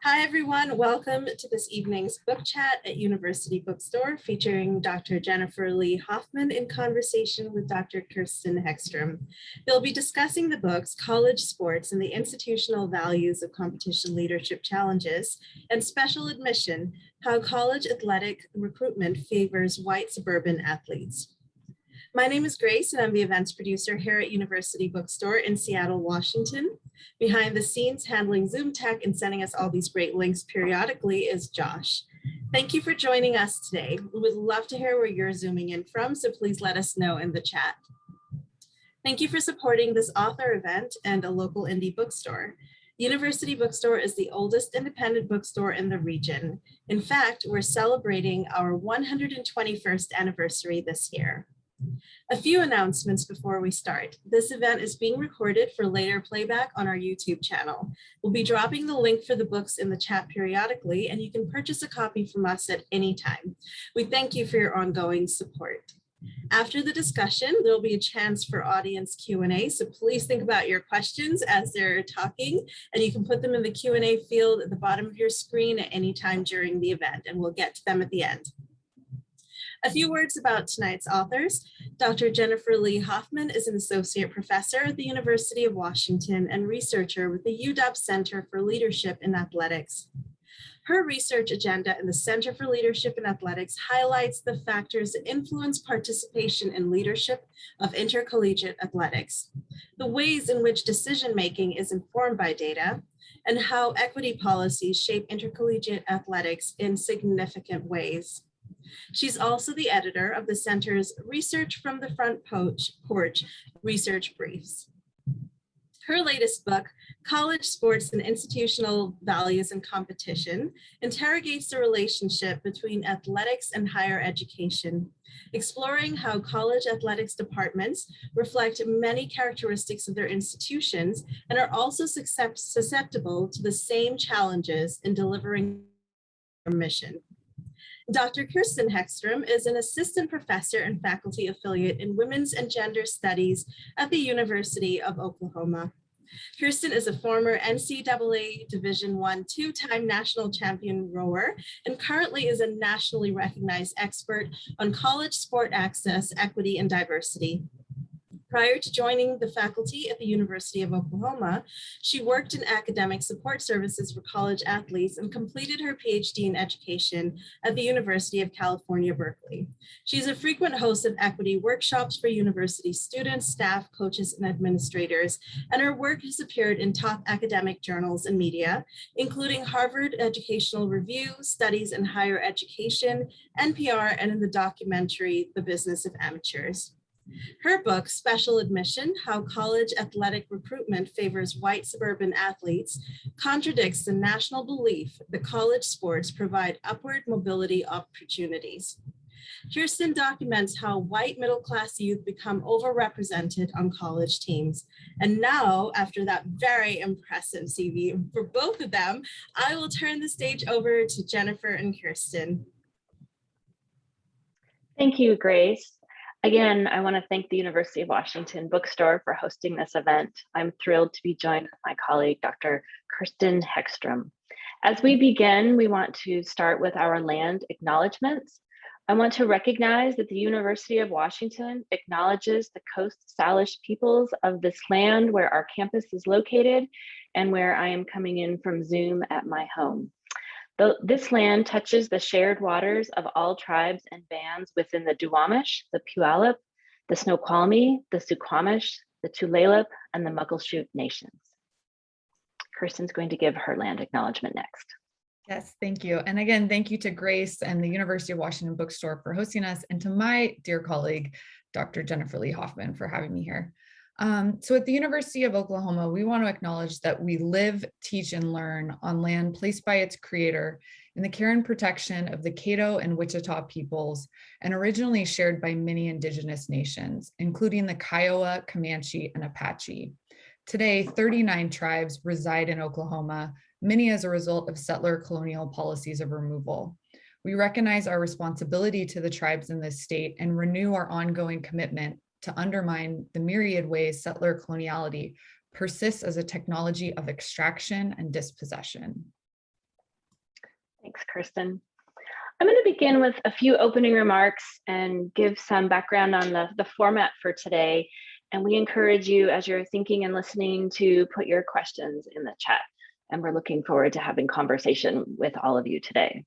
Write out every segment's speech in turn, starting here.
Hi, everyone. Welcome to this evening's book chat at University Bookstore featuring Dr. Jennifer Lee Hoffman in conversation with Dr. Kirsten Hextrom. They'll be discussing the books College Sports and the Institutional Values of Competition Leadership Challenges and Special Admission, How College Athletic Recruitment Favors White Suburban Athletes. My name is Grace, and I'm the events producer here at University Bookstore in Seattle, Washington. Behind the scenes, handling Zoom tech and sending us all these great links periodically is Josh. Thank you for joining us today. We would love to hear where you're zooming in from, so please let us know in the chat. Thank you for supporting this author event and a local indie bookstore. University Bookstore is the oldest independent bookstore in the region. In fact, we're celebrating our 121st anniversary this year. A few announcements before we start. This event is being recorded for later playback on our YouTube channel. We'll be dropping the link for the books in the chat periodically, and you can purchase a copy from us at any time. We thank you for your ongoing support. After the discussion, there'll be a chance for audience Q&A, so please think about your questions as they're talking, and you can put them in the Q&A field at the bottom of your screen at any time during the event, and we'll get to them at the end. A few words about tonight's authors. Dr. Jennifer Lee Hoffman is an associate professor at the University of Washington and researcher with the UW Center for Leadership in Athletics. Her research agenda in the Center for Leadership in Athletics highlights the factors that influence participation in leadership of intercollegiate athletics, the ways in which decision-making is informed by data, and how equity policies shape intercollegiate athletics in significant ways. She's also the editor of the Center's Research from the Front Porch Research Briefs. Her latest book, College Sports and Institutional Values and Competition, interrogates the relationship between athletics and higher education, exploring how college athletics departments reflect many characteristics of their institutions and are also susceptible to the same challenges in delivering their mission. Dr. Kirsten Hextrom is an assistant professor and faculty affiliate in Women's and Gender Studies at the University of Oklahoma. Kirsten is a former NCAA Division I two-time national champion rower and currently is a nationally recognized expert on college sport access, equity, and diversity. Prior to joining the faculty at the University of Oklahoma, she worked in academic support services for college athletes and completed her PhD in education at the University of California, Berkeley. She's a frequent host of equity workshops for university students, staff, coaches, and administrators, and her work has appeared in top academic journals and media, including Harvard Educational Review, Studies in Higher Education, NPR, and in the documentary, The Business of Amateurs. Her book, Special Admission, How College Athletic Recruitment Favors White Suburban Athletes, contradicts the national belief that college sports provide upward mobility opportunities. Kirsten documents how white middle-class youth become overrepresented on college teams. And now, after that very impressive CV for both of them, I will turn the stage over to Jennifer and Kirsten. Thank you, Grace. Again, I want to thank the University of Washington Bookstore for hosting this event. I'm thrilled to be joined with my colleague, Dr. Kirsten Hextrom. As we begin, we want to start with our land acknowledgements. I want to recognize that the University of Washington acknowledges the Coast Salish peoples of this land where our campus is located and where I am coming in from Zoom at my home. This land touches the shared waters of all tribes and bands within the Duwamish, the Puyallup, the Snoqualmie, the Suquamish, the Tulalip, and the Muckleshoot nations. Kirsten's going to give her land acknowledgement next. Yes, thank you. And again, thank you to Grace and the University of Washington Bookstore for hosting us, and to my dear colleague, Dr. Jennifer Lee Hoffman, for having me here. So at the University of Oklahoma, we want to acknowledge that we live, teach, and learn on land placed by its creator in the care and protection of the Caddo and Wichita peoples, and originally shared by many indigenous nations, including the Kiowa, Comanche, and Apache. Today, 39 tribes reside in Oklahoma, many as a result of settler colonial policies of removal. We recognize our responsibility to the tribes in this state and renew our ongoing commitment to undermine the myriad ways settler coloniality persists as a technology of extraction and dispossession. Thanks, Kirsten. I'm going to begin with a few opening remarks and give some background on the format for today. And we encourage you, as you're thinking and listening, to put your questions in the chat. And we're looking forward to having conversation with all of you today.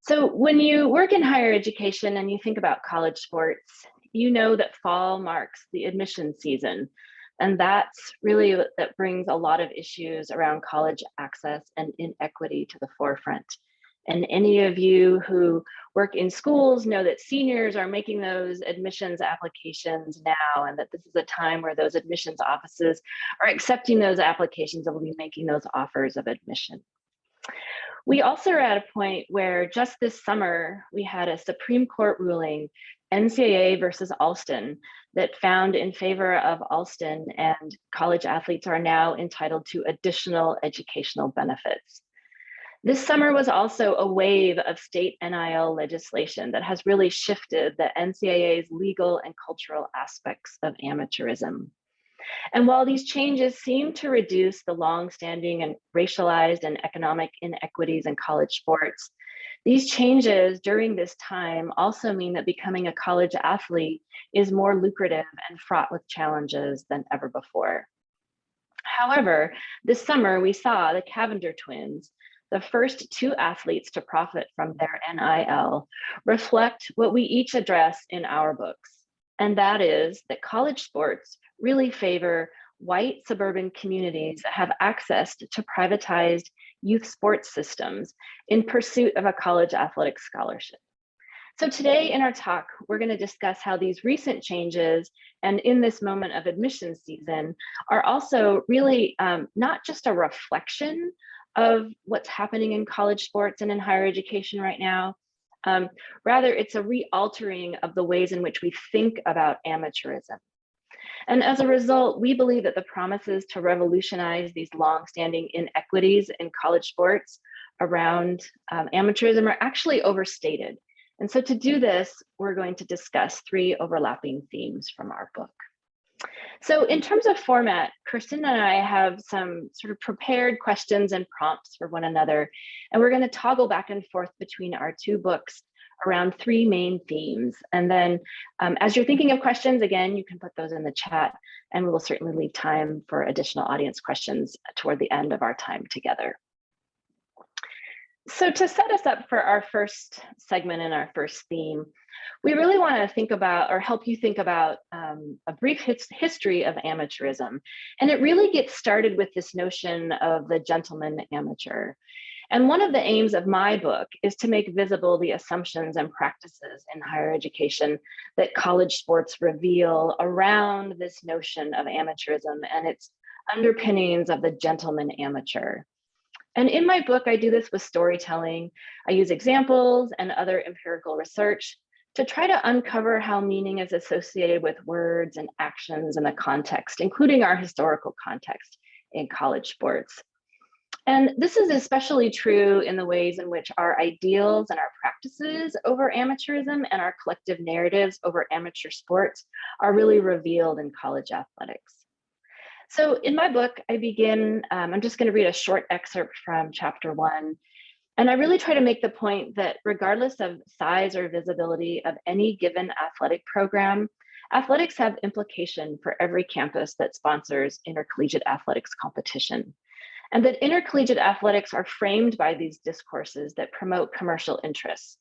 So when you work in higher education and you think about college sports, you know that fall marks the admission season. And that's really that brings a lot of issues around college access and inequity to the forefront. And any of you who work in schools know that seniors are making those admissions applications now, and that this is a time where those admissions offices are accepting those applications and will be making those offers of admission. We also are at a point where just this summer, we had a Supreme Court ruling, NCAA versus Alston, that found in favor of Alston, and college athletes are now entitled to additional educational benefits. This summer was also a wave of state NIL legislation that has really shifted the NCAA's legal and cultural aspects of amateurism. And while these changes seem to reduce the long-standing and racialized and economic inequities in college sports, these changes during this time also mean that becoming a college athlete is more lucrative and fraught with challenges than ever before. However, this summer we saw the Cavender twins, the first two athletes to profit from their NIL, reflect what we each address in our books. And that is that college sports really favor white suburban communities that have access to privatized youth sports systems in pursuit of a college athletic scholarship. So today in our talk, we're going to discuss how these recent changes and in this moment of admissions season are also really not just a reflection of what's happening in college sports and in higher education right now. Rather, it's a re-altering of the ways in which we think about amateurism. And as a result, we believe that the promises to revolutionize these long-standing inequities in college sports around amateurism are actually overstated. And so to do this, we're going to discuss three overlapping themes from our book. So in terms of format, Kirsten and I have some sort of prepared questions and prompts for one another, and we're going to toggle back and forth between our two books around three main themes. And then as you're thinking of questions, again, you can put those in the chat, and we will certainly leave time for additional audience questions toward the end of our time together. So to set us up for our first segment and our first theme, we really want to think about, or help you think about, a brief history of amateurism. And it really gets started with this notion of the gentleman amateur. And one of the aims of my book is to make visible the assumptions and practices in higher education that college sports reveal around this notion of amateurism and its underpinnings of the gentleman amateur. And in my book, I do this with storytelling. I use examples and other empirical research to try to uncover how meaning is associated with words and actions in the context, including our historical context in college sports. And this is especially true in the ways in which our ideals and our practices over amateurism and our collective narratives over amateur sports are really revealed in college athletics. So in my book, I begin, I'm just going to read a short excerpt from chapter 1. And I really try to make the point that regardless of size or visibility of any given athletic program, athletics have implication for every campus that sponsors intercollegiate athletics competition. And that intercollegiate athletics are framed by these discourses that promote commercial interests.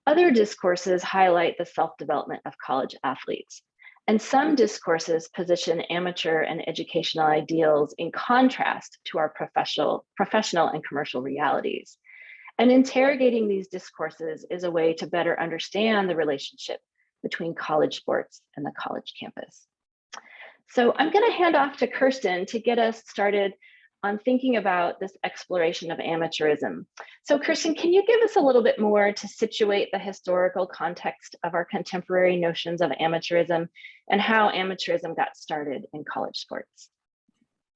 Other discourses highlight the self-development of college athletes. And some discourses position amateur and educational ideals in contrast to our professional and commercial realities. And interrogating these discourses is a way to better understand the relationship between college sports and the college campus. So I'm going to hand off to Kirsten to get us started on thinking about this exploration of amateurism. So Kirsten, can you give us a little bit more to situate the historical context of our contemporary notions of amateurism and how amateurism got started in college sports?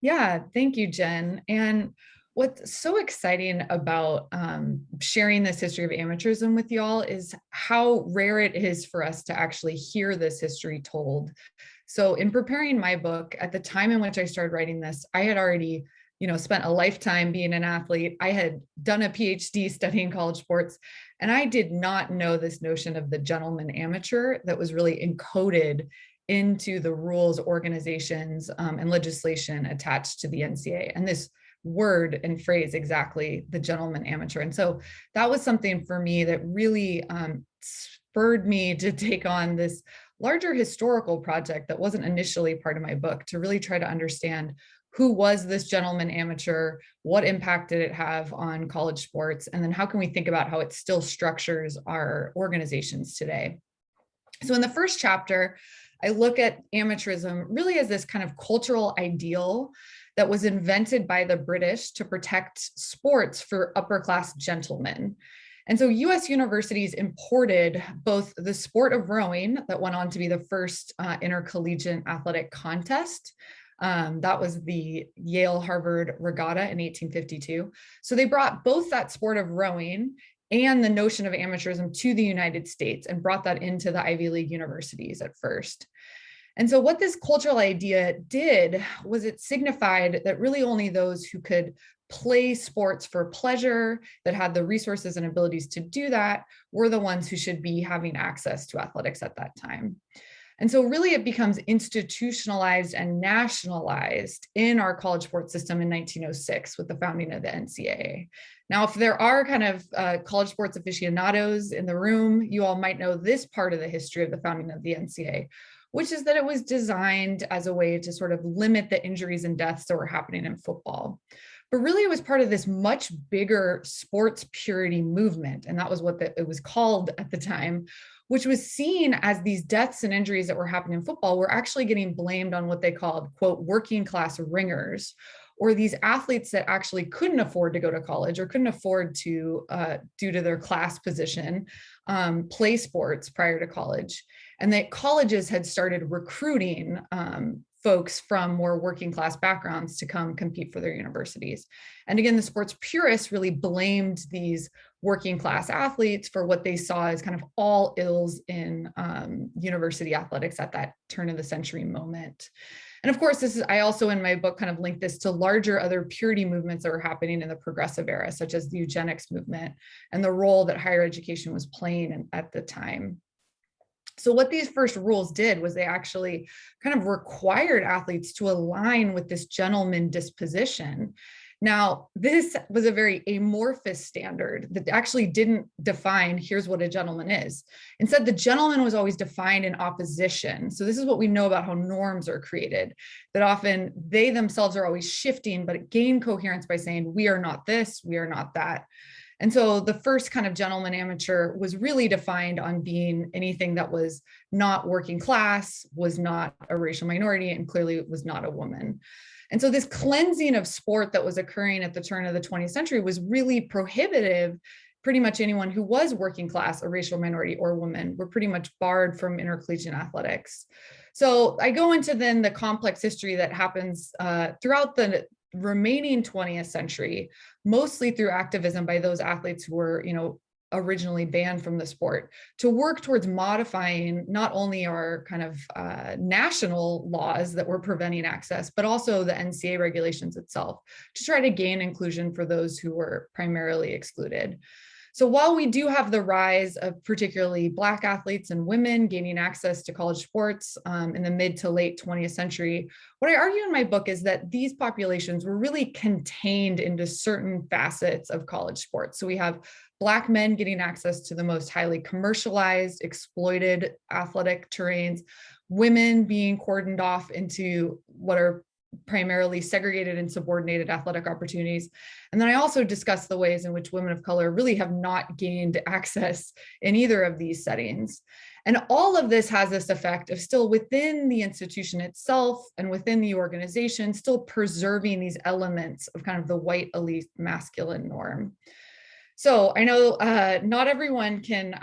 Yeah, thank you, Jen. And what's so exciting about sharing this history of amateurism with y'all is how rare it is for us to actually hear this history told. So in preparing my book, at the time in which I started writing this, I had already spent a lifetime being an athlete. I had done a PhD studying college sports, and I did not know this notion of the gentleman amateur that was really encoded into the rules, organizations, and legislation attached to the NCAA. And this word and phrase, exactly, the gentleman amateur. And so that was something for me that really spurred me to take on this larger historical project that wasn't initially part of my book, to really try to understand who was this gentleman amateur, what impact did it have on college sports, and then how can we think about how it still structures our organizations today. So in the first chapter, I look at amateurism really as this kind of cultural ideal that was invented by the British to protect sports for upper class gentlemen. And so US universities imported both the sport of rowing that went on to be the first intercollegiate athletic contest. That was the Yale-Harvard Regatta in 1852. So they brought both that sport of rowing and the notion of amateurism to the United States and brought that into the Ivy League universities at first. And so what this cultural idea did was it signified that really only those who could play sports for pleasure, that had the resources and abilities to do that, were the ones who should be having access to athletics at that time. And so really it becomes institutionalized and nationalized in our college sports system in 1906 with the founding of the NCAA. Now, if there are kind of college sports aficionados in the room, you all might know this part of the history of the founding of the NCAA, which is that it was designed as a way to sort of limit the injuries and deaths that were happening in football. But really it was part of this much bigger sports purity movement. And that was what it was called at the time, which was seen as these deaths and injuries that were happening in football were actually getting blamed on what they called, quote, working class ringers, or these athletes that actually couldn't afford to go to college or couldn't afford to, due to their class position, play sports prior to college. And that colleges had started recruiting folks from more working class backgrounds to come compete for their universities. And again, the sports purists really blamed these working class athletes for what they saw as kind of all ills in university athletics at that turn of the century moment. And of course, I also in my book kind of link this to larger other purity movements that were happening in the progressive era, such as the eugenics movement and the role that higher education was playing at the time. So what these first rules did was they actually kind of required athletes to align with this gentleman disposition. Now, this was a very amorphous standard that actually didn't define, here's what a gentleman is. Instead, the gentleman was always defined in opposition. So this is what we know about how norms are created, that often they themselves are always shifting, but gain coherence by saying, we are not this, we are not that. And so the first kind of gentleman amateur was really defined on being anything that was not working class, was not a racial minority, and clearly was not a woman. And so this cleansing of sport that was occurring at the turn of the 20th century was really prohibitive. Pretty much anyone who was working class, a racial minority, or woman were pretty much barred from intercollegiate athletics. So I go into then the complex history that happens throughout the remaining 20th century, mostly through activism by those athletes who were, originally banned from the sport, to work towards modifying not only our kind of national laws that were preventing access, but also the NCAA regulations itself, to try to gain inclusion for those who were primarily excluded. So while we do have the rise of particularly Black athletes and women gaining access to college sports in the mid to late 20th century, what I argue in my book is that these populations were really contained into certain facets of college sports. So we have Black men getting access to the most highly commercialized, exploited athletic terrains, women being cordoned off into what are primarily segregated and subordinated athletic opportunities. And then I also discuss the ways in which women of color really have not gained access in either of these settings. And all of this has this effect of still within the institution itself and within the organization, still preserving these elements of kind of the white elite masculine norm. So I know not everyone can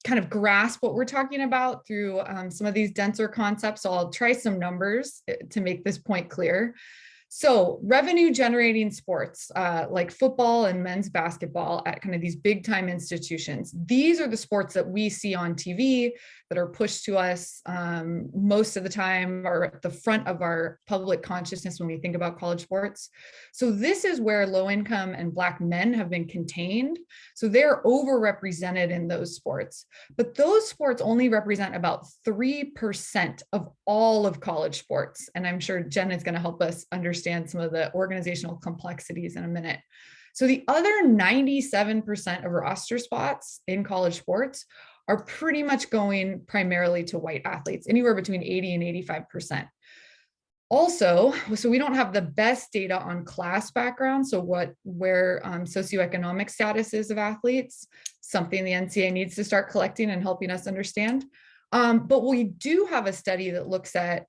kind of grasp what we're talking about through some of these denser concepts. So I'll try some numbers to make this point clear. So revenue generating sports like football and men's basketball at kind of these big time institutions, these are the sports that we see on TV that are pushed to us most of the time, are at the front of our public consciousness when we think about college sports. So this is where low income and Black men have been contained. So they're overrepresented in those sports, but those sports only represent about 3% of all of college sports. And I'm sure Jen is going to help us understand some of the organizational complexities in a minute. So the other 97% of roster spots in college sports are pretty much going primarily to white athletes, anywhere between 80 and 85%. Also, so we don't have the best data on class background, so where socioeconomic status is of athletes, something the NCAA needs to start collecting and helping us understand. But we do have a study that looks at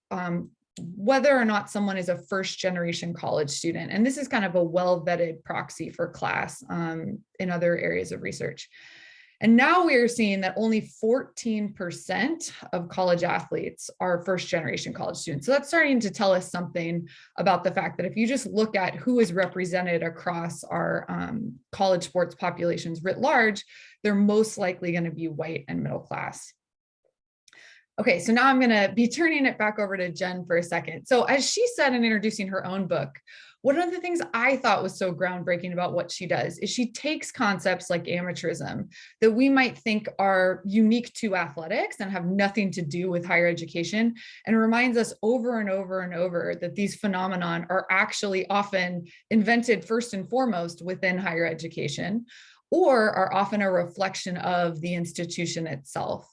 whether or not someone is a first generation college student. And this is kind of a well-vetted proxy for class in other areas of research. And now we are seeing that only 14% of college athletes are first generation college students. So that's starting to tell us something about the fact that if you just look at who is represented across our college sports populations writ large, they're most likely going to be white and middle class. Okay, so now I'm going to be turning it back over to Jen for a second. So as she said in introducing her own book, one of the things I thought was so groundbreaking about what she does is she takes concepts like amateurism that we might think are unique to athletics and have nothing to do with higher education, and reminds us over and over and over that these phenomenon are actually often invented first and foremost within higher education, or are often a reflection of the institution itself.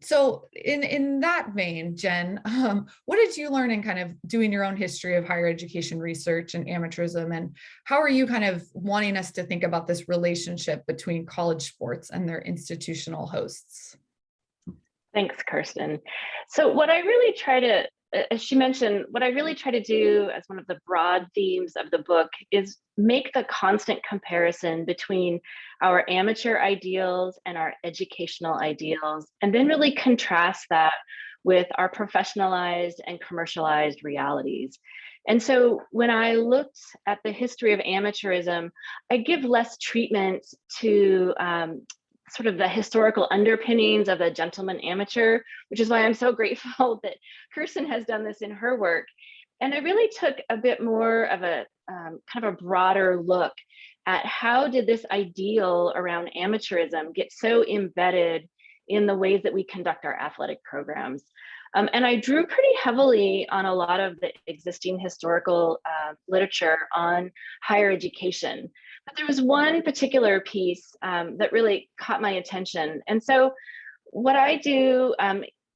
So in that vein, Jen, what did you learn in kind of doing your own history of higher education research and amateurism, and how are you kind of wanting us to think about this relationship between college sports and their institutional hosts? Thanks, Kirsten. So what I really try to, as she mentioned, what I really try to do as one of the broad themes of the book is make the constant comparison between our amateur ideals and our educational ideals, and then really contrast that with our professionalized and commercialized realities. And so when I looked at the history of amateurism, I give less treatment to sort of the historical underpinnings of a gentleman amateur, which is why I'm so grateful that Kirsten has done this in her work. And I really took a bit more of a kind of a broader look at how did this ideal around amateurism get so embedded in the ways that we conduct our athletic programs. And I drew pretty heavily on a lot of the existing historical literature on higher education. But there was one particular piece that really caught my attention. And so what I do,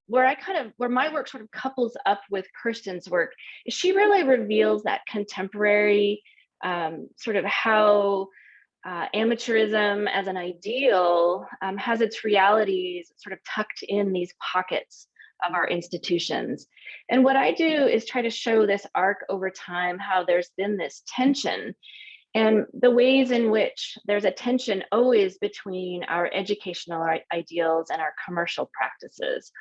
where my work sort of couples up with Kirsten's work, is she really reveals that contemporary sort of how amateurism as an ideal has its realities sort of tucked in these pockets of our institutions. And what I do is try to show this arc over time, how there's been this tension and the ways in which there's a tension always between our educational ideals and our commercial practices.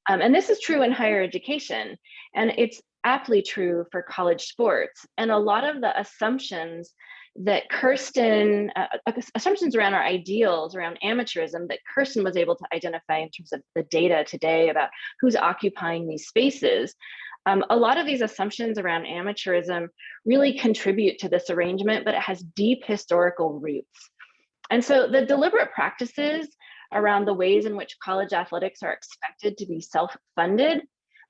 And this is true in higher education, and it's aptly true for college sports. And a lot of the assumptions that Kirsten, assumptions around our ideals, around amateurism that Kirsten was able to identify in terms of the data today about who's occupying these spaces, a lot of these assumptions around amateurism really contribute to this arrangement, but it has deep historical roots. And so the deliberate practices around the ways in which college athletics are expected to be self-funded,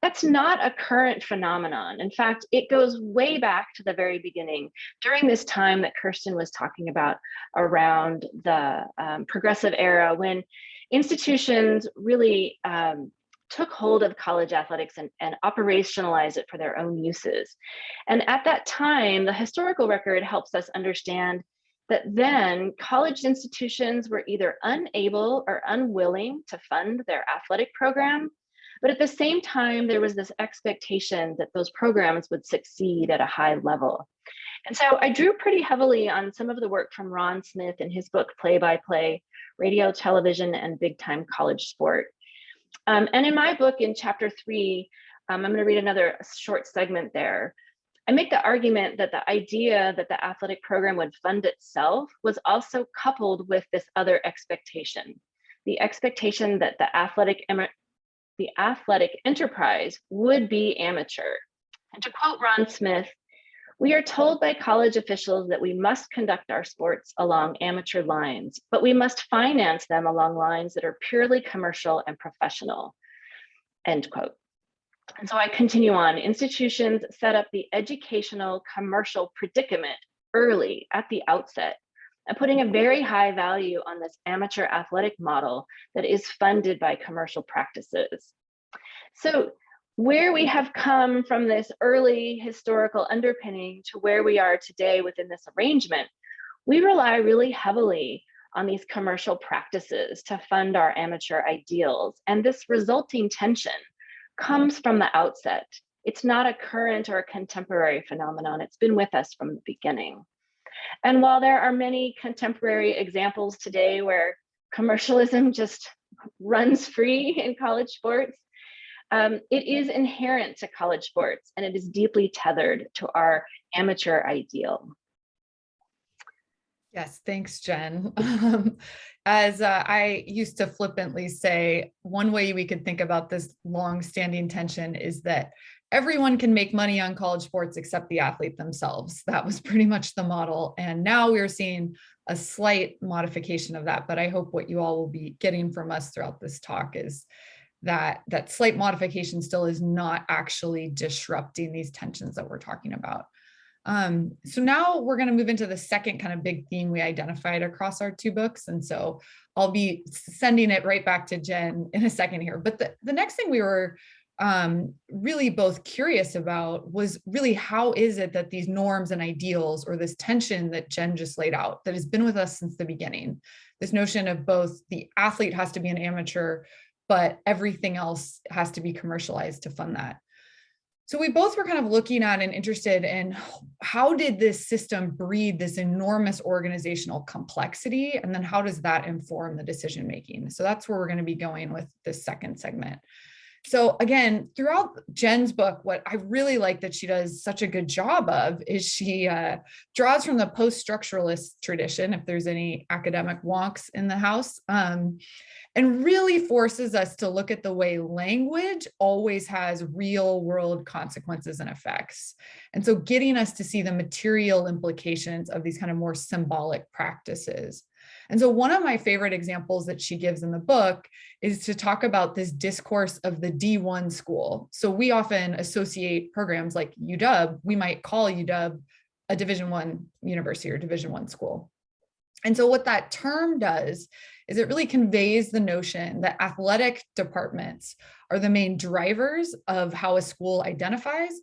that's not a current phenomenon. In fact, it goes way back to the very beginning, during this time that Kirsten was talking about around the progressive era, when institutions really took hold of college athletics and operationalized it for their own uses. And at that time, the historical record helps us understand that then college institutions were either unable or unwilling to fund their athletic program, but at the same time, there was this expectation that those programs would succeed at a high level. And so I drew pretty heavily on some of the work from Ron Smith in his book, Play by Play, Radio, Television, and Big Time College Sport. And in my book, in chapter 3, I'm going to read another short segment there. I make the argument that the idea that the athletic program would fund itself was also coupled with this other expectation, the expectation that the athletic enterprise would be amateur. And to quote Ron Smith, "We are told by college officials that we must conduct our sports along amateur lines, but we must finance them along lines that are purely commercial and professional," end quote. And so I continue on. Institutions set up the educational commercial predicament early at the outset, and putting a very high value on this amateur athletic model that is funded by commercial practices. So where we have come from this early historical underpinning to where we are today within this arrangement, we rely really heavily on these commercial practices to fund our amateur ideals. And this resulting tension comes from the outset. It's not a current or a contemporary phenomenon. It's been with us from the beginning. And while there are many contemporary examples today where commercialism just runs free in college sports, it is inherent to college sports, and it is deeply tethered to our amateur ideal. Yes, thanks, Jen. As I used to flippantly say, one way we could think about this long-standing tension is that everyone can make money on college sports except the athlete themselves. That was pretty much the model. And now we're seeing a slight modification of that. But I hope what you all will be getting from us throughout this talk is that slight modification still is not actually disrupting these tensions that we're talking about. So now we're going to move into the second kind of big theme we identified across our two books. And so I'll be sending it right back to Jen in a second here. But the next thing we were really both curious about was really how is it that these norms and ideals, or this tension that Jen just laid out, that has been with us since the beginning, this notion of both the athlete has to be an amateur, but everything else has to be commercialized to fund that. So we both were kind of looking at and interested in how did this system breed this enormous organizational complexity, and then how does that inform the decision making? So that's where we're going to be going with this second segment. So again, throughout Jen's book, what I really like that she does such a good job of is she draws from the post-structuralist tradition, if there's any academic wonks in the house, and really forces us to look at the way language always has real world consequences and effects. And so getting us to see the material implications of these kind of more symbolic practices. And so one of my favorite examples that she gives in the book is to talk about this discourse of the D1 school. So we often associate programs like UW, we might call UW a Division I university or Division I school. And so what that term does is it really conveys the notion that athletic departments are the main drivers of how a school identifies,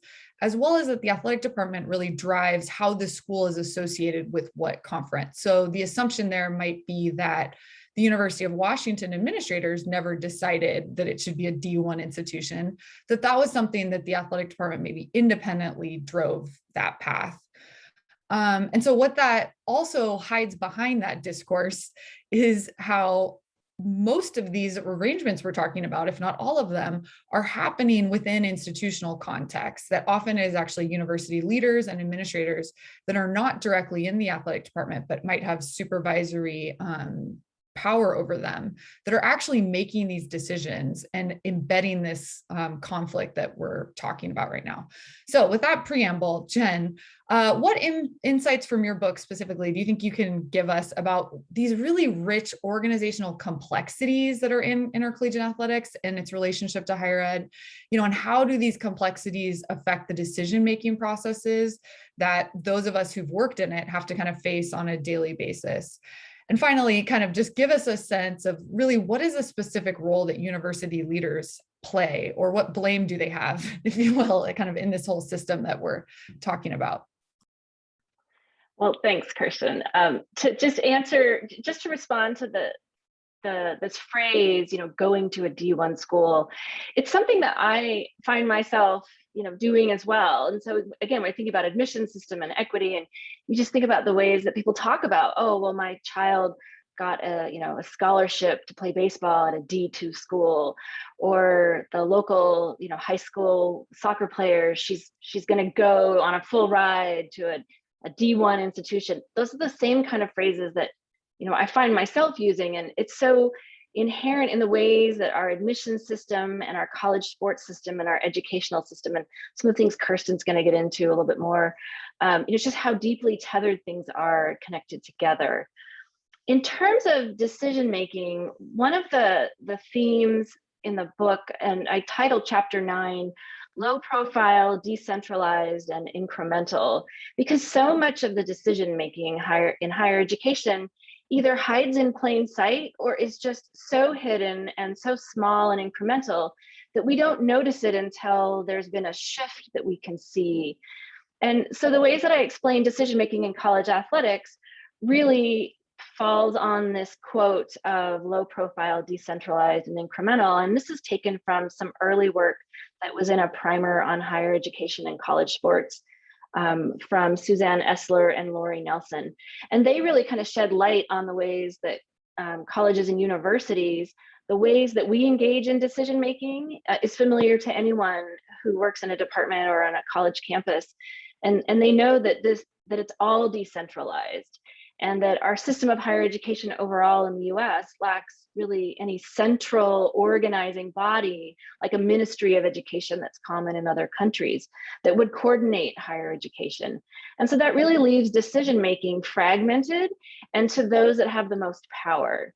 as well as that the athletic department really drives how the school is associated with what conference. So the assumption there might be that the University of Washington administrators never decided that it should be a D1 institution, that was something that the athletic department maybe independently drove that path. And so what that also hides behind that discourse is how most of these arrangements we're talking about, if not all of them, are happening within institutional contexts that often is actually university leaders and administrators that are not directly in the athletic department, but might have supervisory power over them, that are actually making these decisions and embedding this conflict that we're talking about right now. So with that preamble, Jen, what insights from your book specifically do you think you can give us about these really rich organizational complexities that are in intercollegiate athletics and its relationship to higher ed, and how do these complexities affect the decision-making processes that those of us who've worked in it have to kind of face on a daily basis? And finally, kind of just give us a sense of really what is a specific role that university leaders play, or what blame do they have, if you will, kind of in this whole system that we're talking about? Well, thanks, Kirsten. To respond to this phrase, going to a D1 school, it's something that I find myself doing as well. And so again, when I think about admission system and equity, and you just think about the ways that people talk about, oh, well, my child got a scholarship to play baseball at a D2 school, or the local high school soccer player, she's going to go on a full ride to a D1 institution. Those are the same kind of phrases that I find myself using, and it's so inherent in the ways that our admission system and our college sports system and our educational system, and some of the things Kirsten's going to get into a little bit more, it's just how deeply tethered things are connected together. In terms of decision making, one of the themes in the book, and I titled chapter 9, Low Profile, Decentralized, and Incremental, because so much of the decision making in higher education either hides in plain sight or is just so hidden and so small and incremental that we don't notice it until there's been a shift that we can see. And so the ways that I explain decision-making in college athletics really falls on this quote of low profile, decentralized, and incremental. And this is taken from some early work that was in a primer on higher education and college sports from Suzanne Esler and Lori Nelson. And they really kind of shed light on the ways that colleges and universities, the ways that we engage in decision-making is familiar to anyone who works in a department or on a college campus. And they know that it's all decentralized, and that our system of higher education overall in the US lacks really any central organizing body, like a ministry of education that's common in other countries, that would coordinate higher education. And so that really leaves decision-making fragmented and to those that have the most power.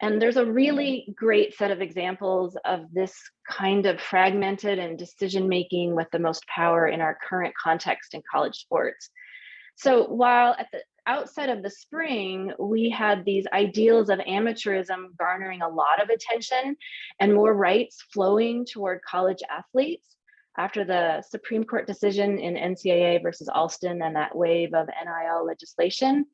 And there's a really great set of examples of this kind of fragmented and decision-making with the most power in our current context in college sports. So while at the outset of the spring, we had these ideals of amateurism garnering a lot of attention and more rights flowing toward college athletes after the Supreme Court decision in NCAA versus Alston and that wave of NIL legislation.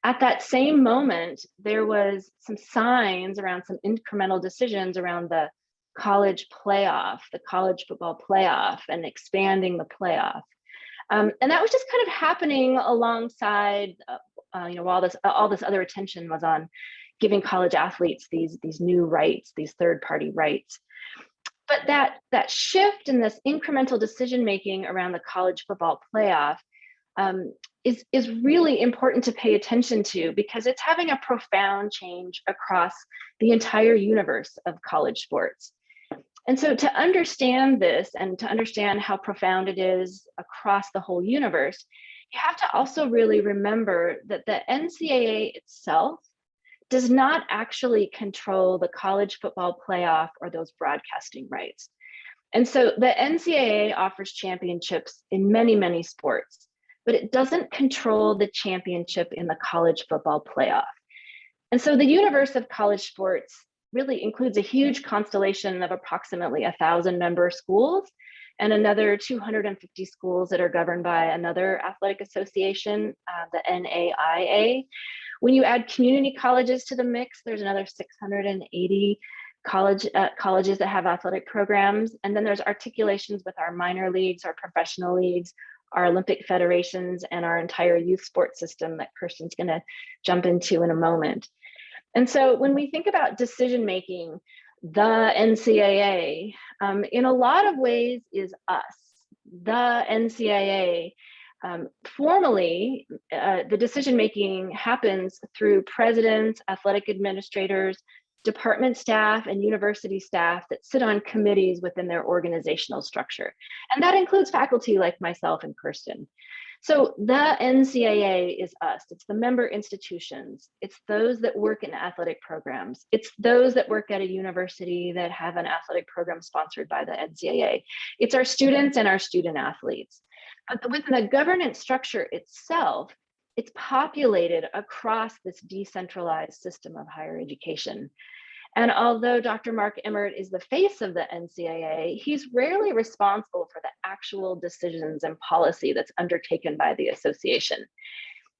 At that same moment, there was some signs around some incremental decisions around the college playoff, the college football playoff, and expanding the playoff. And that was just kind of happening alongside, while all this other attention was on giving college athletes these new rights, these third-party rights. But that shift in this incremental decision-making around the college football playoff is really important to pay attention to, because it's having a profound change across the entire universe of college sports. And so to understand this and to understand how profound it is across the whole universe, you have to also really remember that the NCAA itself does not actually control the college football playoff or those broadcasting rights. And so the NCAA offers championships in many, many sports, but it doesn't control the championship in the college football playoff. And so the universe of college sports really includes a huge constellation of approximately 1,000 member schools and another 250 schools that are governed by another athletic association, the NAIA. When you add community colleges to the mix, there's another 680 colleges that have athletic programs. And then there's articulations with our minor leagues, our professional leagues, our Olympic federations, and our entire youth sports system that Kirsten's gonna jump into in a moment. And so when we think about decision-making, the NCAA, in a lot of ways is us. The NCAA, formally, the decision-making happens through presidents, athletic administrators, department staff, and university staff that sit on committees within their organizational structure. And that includes faculty like myself and Kirsten. So the NCAA is us. It's the member institutions. It's those that work in athletic programs. It's those that work at a university that have an athletic program sponsored by the NCAA. It's our students and our student athletes. But within the governance structure itself, it's populated across this decentralized system of higher education. And although Dr. Mark Emmert is the face of the NCAA, he's rarely responsible for the actual decisions and policy that's undertaken by the association.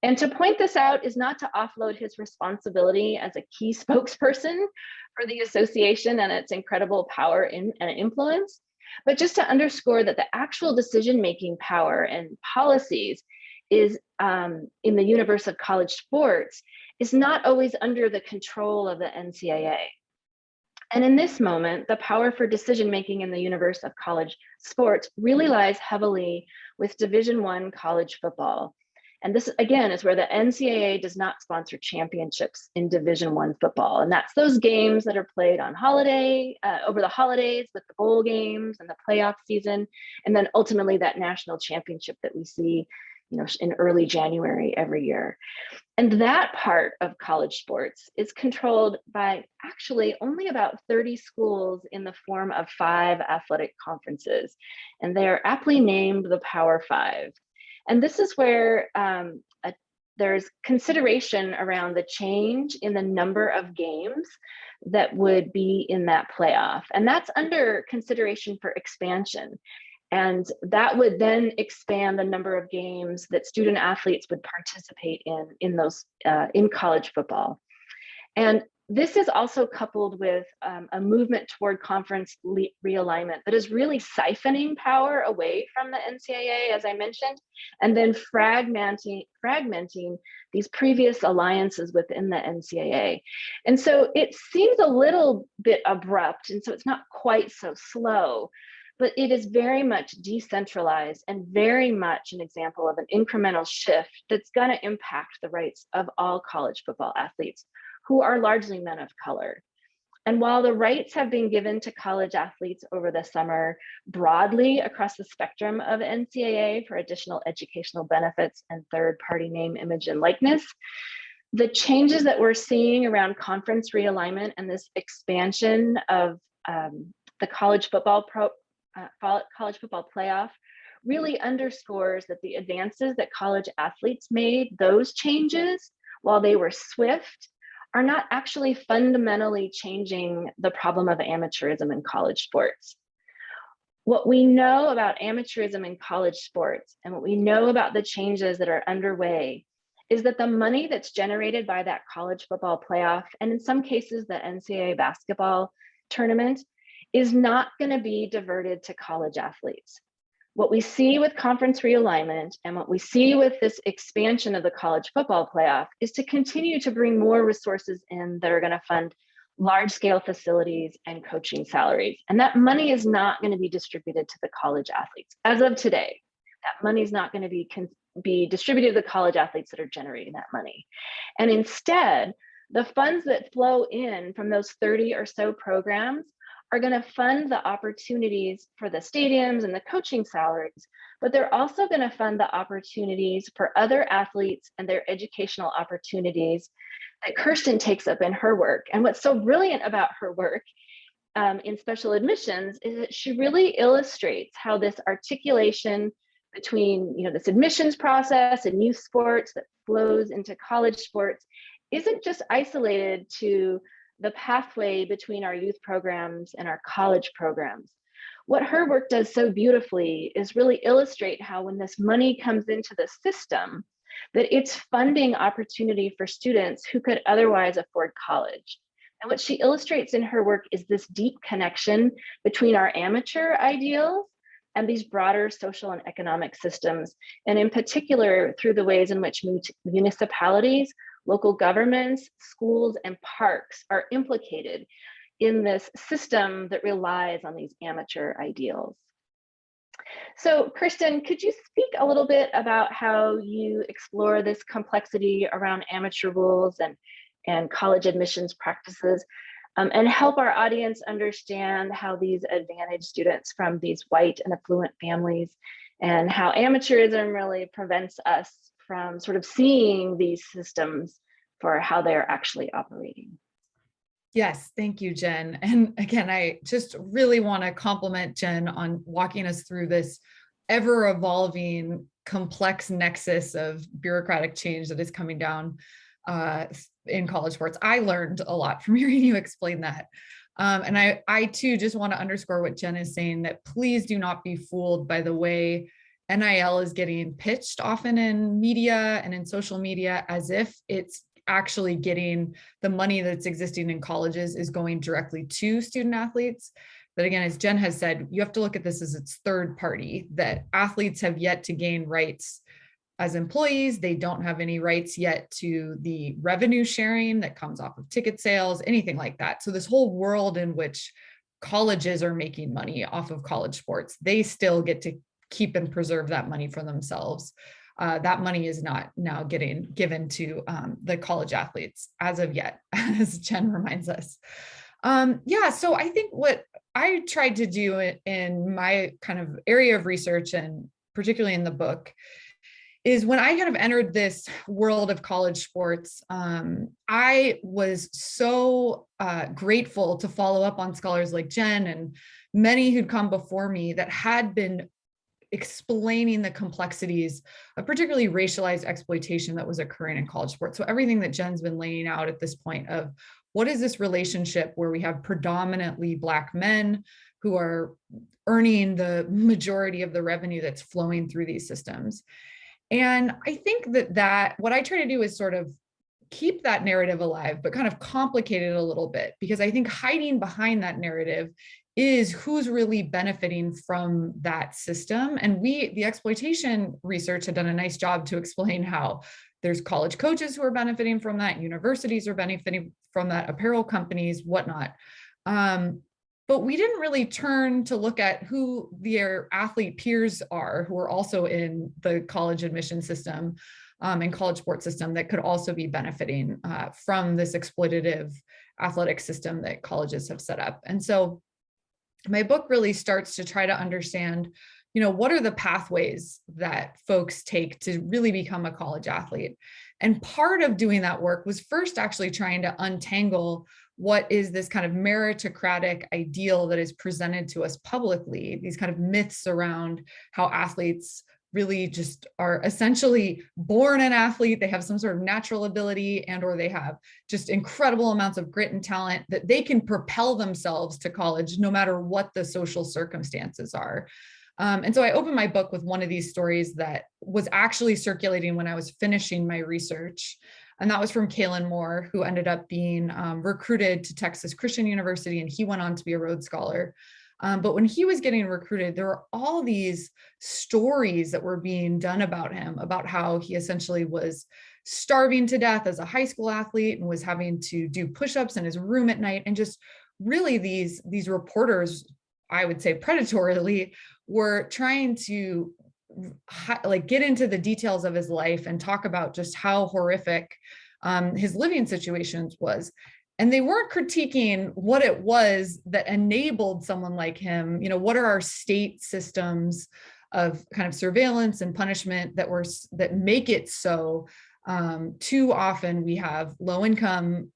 And to point this out is not to offload his responsibility as a key spokesperson for the association and its incredible power and influence, but just to underscore that the actual decision-making power and policies is in the universe of college sports, is not always under the control of the NCAA. And in this moment, the power for decision-making in the universe of college sports really lies heavily with Division I college football. And this, again, is where the NCAA does not sponsor championships in Division I football. And that's those games that are played on over the holidays with the bowl games and the playoff season. And then ultimately that national championship that we see, in early January every year. And that part of college sports is controlled by actually only about 30 schools in the form of 5 athletic conferences. And they are aptly named the Power Five. And this is where there's consideration around the change in the number of games that would be in that playoff. And that's under consideration for expansion. And that would then expand the number of games that student athletes would participate in college football. And this is also coupled with a movement toward conference realignment that is really siphoning power away from the NCAA, as I mentioned, and then fragmenting these previous alliances within the NCAA. And so it seems a little bit abrupt, and so it's not quite so slow, but it is very much decentralized and very much an example of an incremental shift that's going to impact the rights of all college football athletes, who are largely men of color. And while the rights have been given to college athletes over the summer broadly across the spectrum of NCAA for additional educational benefits and third-party name, image, and likeness, the changes that we're seeing around conference realignment and this expansion of the college football playoff really underscores that the advances that college athletes made, those changes, while they were swift, are not actually fundamentally changing the problem of amateurism in college sports. What we know about amateurism in college sports and what we know about the changes that are underway is that the money that's generated by that college football playoff, and in some cases the NCAA basketball tournament, is not going to be diverted to college athletes. What we see with conference realignment and what we see with this expansion of the college football playoff is to continue to bring more resources in that are going to fund large-scale facilities and coaching salaries. And that money is not going to be distributed to the college athletes. As of today, that money is not going to be distributed to the college athletes that are generating that money. And instead, the funds that flow in from those 30 or so programs are going to fund the opportunities for the stadiums and the coaching salaries, but they're also going to fund the opportunities for other athletes and their educational opportunities that Kirsten takes up in her work. And what's so brilliant about her work in special admissions is that she really illustrates how this articulation between this admissions process and youth sports that flows into college sports isn't just isolated to the pathway between our youth programs and our college programs. What her work does so beautifully is really illustrate how when this money comes into the system, that it's funding opportunity for students who could otherwise afford college. And what she illustrates in her work is this deep connection between our amateur ideals and these broader social and economic systems, and in particular through the ways in which municipalities, local governments, schools, and parks are implicated in this system that relies on these amateur ideals. So Kirsten, could you speak a little bit about how you explore this complexity around amateur rules and college admissions practices, and help our audience understand how these advantage students from these white and affluent families, and how amateurism really prevents us from sort of seeing these systems for how they're actually operating? Yes, thank you, Jen. And again, I just really want to compliment Jen on walking us through this ever-evolving, complex nexus of bureaucratic change that is coming down in college sports. I learned a lot from hearing you explain that. And I too just want to underscore what Jen is saying, that please do not be fooled by the way NIL is getting pitched often in media and in social media as if it's actually getting the money that's existing in colleges is going directly to student athletes. But again, as Jen has said, you have to look at this as its third party, that athletes have yet to gain rights as employees. They don't have any rights yet to the revenue sharing that comes off of ticket sales, anything like that. So this whole world in which colleges are making money off of college sports, they still get to keep and preserve that money for themselves. That money is not now getting given to the college athletes as of yet, as Jen reminds us. Yeah, so I think what I tried to do in my kind of area of research, and particularly in the book, is when I kind of entered this world of college sports, I was so grateful to follow up on scholars like Jen and many who'd come before me that had been explaining the complexities of particularly racialized exploitation that was occurring in college sports. So everything that Jen's been laying out at this point of what is this relationship where we have predominantly Black men who are earning the majority of the revenue that's flowing through these systems. And I think that what I try to do is sort of keep that narrative alive, but kind of complicate it a little bit, because I think hiding behind that narrative is who's really benefiting from that system. And the exploitation research had done a nice job to explain how there's college coaches who are benefiting from that, universities are benefiting from that, apparel companies, whatnot. But we didn't really turn to look at who their athlete peers are, who are also in the college admission system and college sports system that could also be benefiting from this exploitative athletic system that colleges have set up. And so my book really starts to try to understand, what are the pathways that folks take to really become a college athlete? And part of doing that work was first actually trying to untangle what is this kind of meritocratic ideal that is presented to us publicly, these kind of myths around how athletes really just are essentially born an athlete. They have some sort of natural ability or they have just incredible amounts of grit and talent that they can propel themselves to college no matter what the social circumstances are. And so I opened my book with one of these stories that was actually circulating when I was finishing my research. And that was from Kalen Moore, who ended up being recruited to Texas Christian University, and he went on to be a Rhodes Scholar. But when he was getting recruited, there were all these stories that were being done about him, about how he essentially was starving to death as a high school athlete and was having to do push-ups in his room at night. And just really these reporters, I would say predatorily, were trying to get into the details of his life and talk about just how horrific his living situations was. And they weren't critiquing what it was that enabled someone like him. What are our state systems of kind of surveillance and punishment that make it so too often we have low income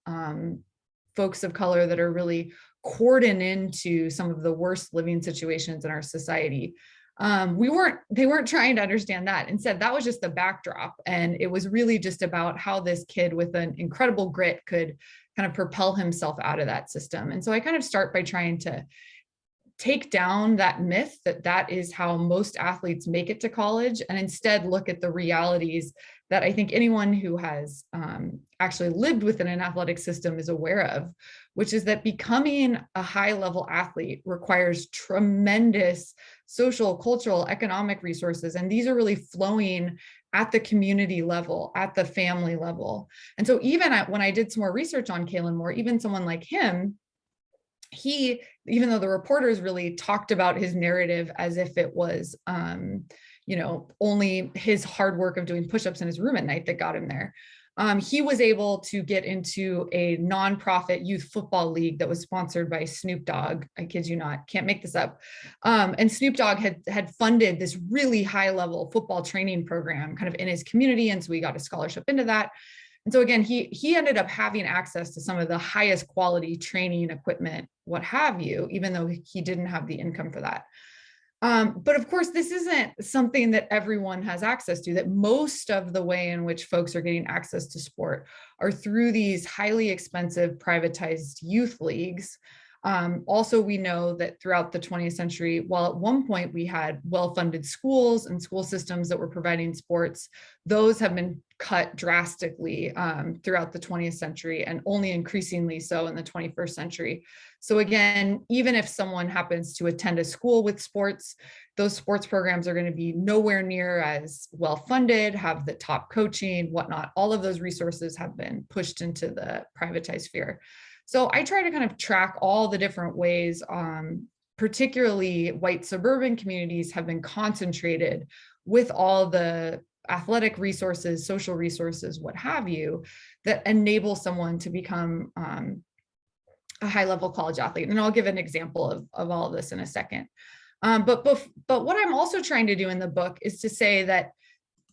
folks of color that are really cordoned into some of the worst living situations in our society. They weren't trying to understand that. Instead, that was just the backdrop. And it was really just about how this kid with an incredible grit could kind of propel himself out of that system. And so I kind of start by trying to take down that myth that is how most athletes make it to college, and instead look at the realities that I think anyone who has actually lived within an athletic system is aware of, which is that becoming a high-level athlete requires tremendous social, cultural, economic resources. And these are really flowing at the community level, at the family level. And so even when I did some more research on Kalen Moore, even someone like him, even though the reporters really talked about his narrative as if it was, only his hard work of doing push-ups in his room at night that got him there. He was able to get into a nonprofit youth football league that was sponsored by Snoop Dogg. I kid you not, can't make this up. And Snoop Dogg had funded this really high-level football training program kind of in his community. And so he got a scholarship into that. And so again, he ended up having access to some of the highest quality training equipment, what have you, even though he didn't have the income for that. But of course, this isn't something that everyone has access to, that most of the way in which folks are getting access to sport are through these highly expensive privatized youth leagues. Also, we know that throughout the 20th century, while at one point we had well-funded schools and school systems that were providing sports, those have been cut drastically throughout the 20th century and only increasingly so in the 21st century. So again, even if someone happens to attend a school with sports, those sports programs are going to be nowhere near as well funded, have the top coaching, whatnot. All of those resources have been pushed into the privatized sphere. So I try to kind of track all the different ways, particularly white suburban communities have been concentrated with all the athletic resources, social resources, what have you, that enable someone to become a high-level college athlete. And I'll give an example of all of this in a second. But what I'm also trying to do in the book is to say that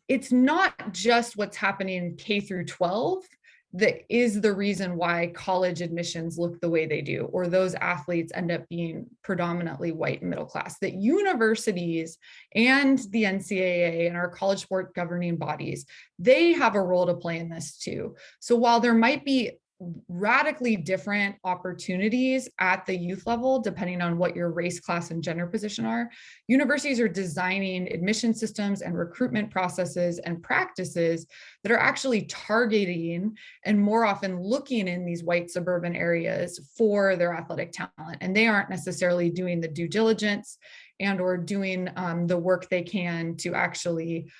it's not just what's happening K through 12 that is the reason why college admissions look the way they do, or those athletes end up being predominantly white and middle class, that universities and the NCAA and our college sport governing bodies, they have a role to play in this too. So while there might be radically different opportunities at the youth level, depending on what your race, class, and gender position are, universities are designing admission systems and recruitment processes and practices that are actually targeting and more often looking in these white suburban areas for their athletic talent. And they aren't necessarily doing the due diligence and or doing the work they can to actually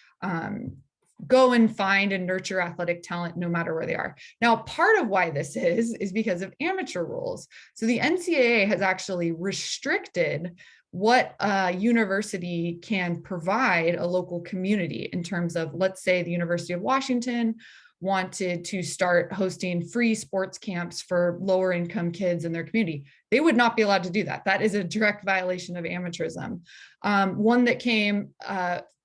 go and find and nurture athletic talent no matter where they are. Now, part of why this is because of amateur rules. So the NCAA has actually restricted what a university can provide a local community in terms of, let's say the University of Washington wanted to start hosting free sports camps for lower income kids in their community. They would not be allowed to do that. That is a direct violation of amateurism. One that came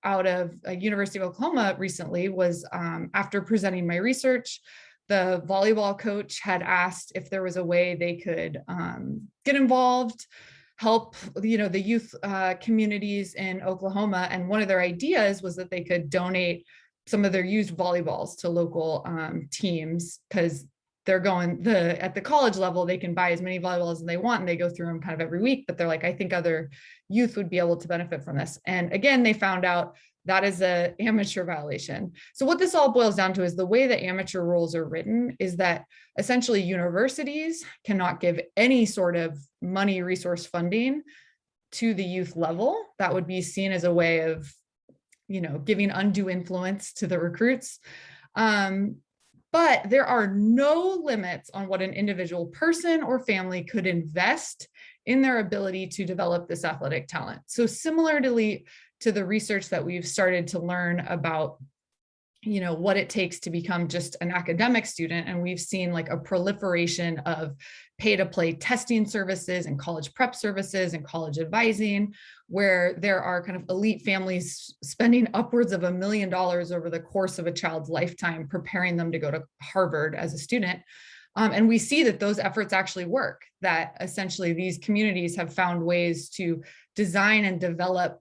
out of University of Oklahoma recently was after presenting my research, the volleyball coach had asked if there was a way they could get involved, help the youth communities in Oklahoma. And one of their ideas was that they could donate some of their used volleyballs to local teams, because they're going at the college level, they can buy as many volleyballs as they want and they go through them kind of every week, but they're like, I think other youth would be able to benefit from this. And again, they found out that is an amateur violation. So what this all boils down to is the way that amateur rules are written is that essentially universities cannot give any sort of money resource funding to the youth level. That would be seen as a way of, giving undue influence to the recruits. But there are no limits on what an individual person or family could invest in their ability to develop this athletic talent. So similarly to the research that we've started to learn about, what it takes to become just an academic student. And we've seen like a proliferation of pay-to-play testing services and college prep services and college advising, where there are kind of elite families spending upwards of $1 million over the course of a child's lifetime, preparing them to go to Harvard as a student. And we see that those efforts actually work, that essentially these communities have found ways to design and develop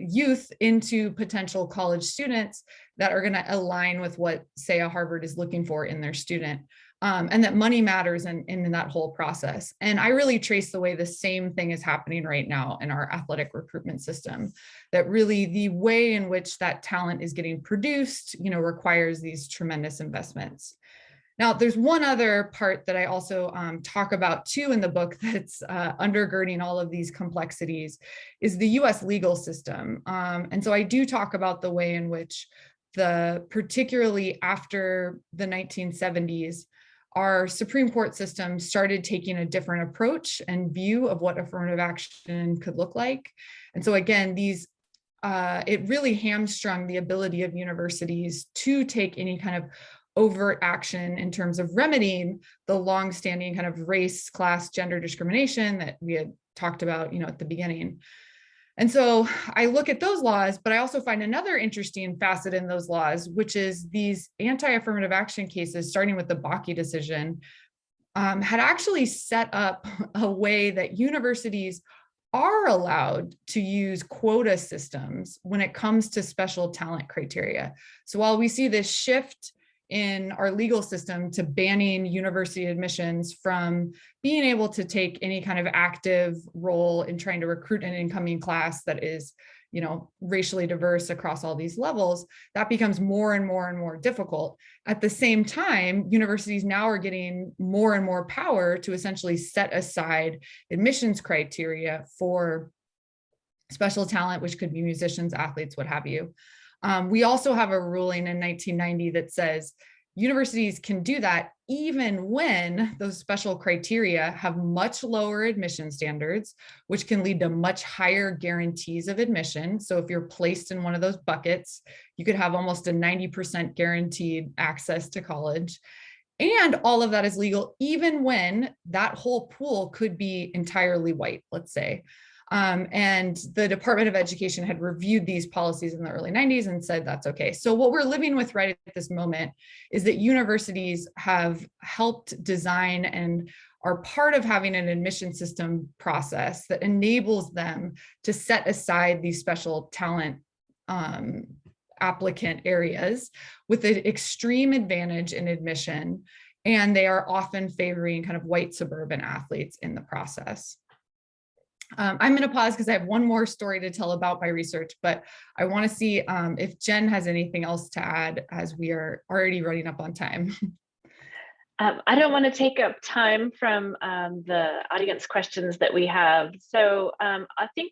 youth into potential college students that are going to align with what, say, a Harvard is looking for in their student. And that money matters in that whole process. And I really trace the way the same thing is happening right now in our athletic recruitment system, that really the way in which that talent is getting produced, requires these tremendous investments. Now, there's one other part that I also talk about too in the book that's undergirding all of these complexities is the US legal system. And so I do talk about the way in which particularly after the 1970s, our Supreme Court system started taking a different approach and view of what affirmative action could look like. And so again, it really hamstrung the ability of universities to take any kind of overt action in terms of remedying the longstanding kind of race, class, gender discrimination that we had talked about, at the beginning. And so I look at those laws, but I also find another interesting facet in those laws, which is these anti-affirmative action cases, starting with the Bakke decision, had actually set up a way that universities are allowed to use quota systems when it comes to special talent criteria. So while we see this shift in our legal system to banning university admissions from being able to take any kind of active role in trying to recruit an incoming class that is, racially diverse across all these levels, that becomes more and more and more difficult. At the same time, universities now are getting more and more power to essentially set aside admissions criteria for special talent, which could be musicians, athletes, what have you. We also have a ruling in 1990 that says universities can do that even when those special criteria have much lower admission standards, which can lead to much higher guarantees of admission. So if you're placed in one of those buckets, you could have almost a 90% guaranteed access to college. And all of that is legal, even when that whole pool could be entirely white, let's say. And the Department of Education had reviewed these policies in the early 90s and said that's okay. So what we're living with right at this moment is that universities have helped design and are part of having an admission system process that enables them to set aside these special talent applicant areas with an extreme advantage in admission. And they are often favoring kind of white suburban athletes in the process. I'm going to pause because I have one more story to tell about my research, but I want to see if Jen has anything else to add as we are already running up on time. I don't want to take up time from the audience questions that we have. So I think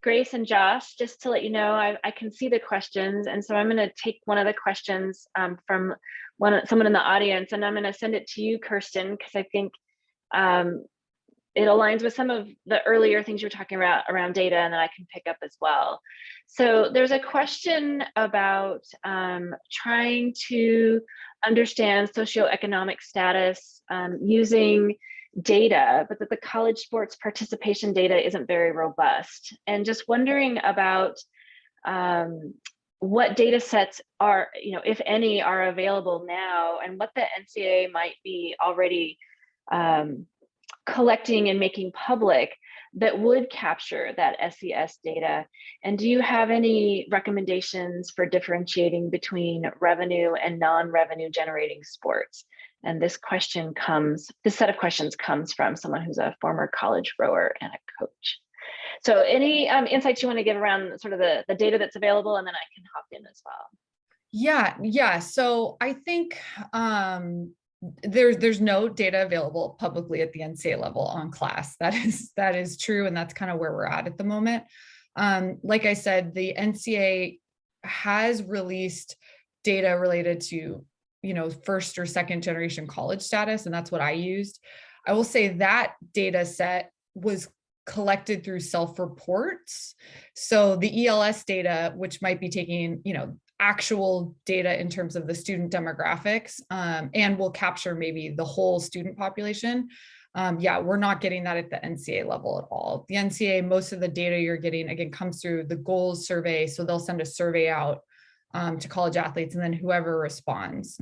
Grace and Josh, just to let you know, I can see the questions. And so I'm going to take one of the questions from someone in the audience, and I'm going to send it to you, Kirsten, because I think it aligns with some of the earlier things you were talking about around data, and then I can pick up as well. So there's a question about trying to understand socioeconomic status using data, but that the college sports participation data isn't very robust. And just wondering about what data sets are, if any, are available now, and what the NCAA might be already collecting and making public that would capture that SES data. And do you have any recommendations for differentiating between revenue and non-revenue generating sports? And this set of questions comes from someone who's a former college rower and a coach. So any insights you want to give around sort of the data that's available, and then I can hop in as well. Yeah. So I think there's no data available publicly at the NCAA level on class. That is true, and that's kind of where we're at the moment. Like I said, the NCAA has released data related to first or second generation college status, and that's what I used. I will say that data set was collected through self-reports. So the ELS data, which might be taking actual data in terms of the student demographics, and will capture maybe the whole student population. We're not getting that at the NCAA level at all. The NCAA, most of the data you're getting, again, comes through the goals survey. So they'll send a survey out to college athletes, and then whoever responds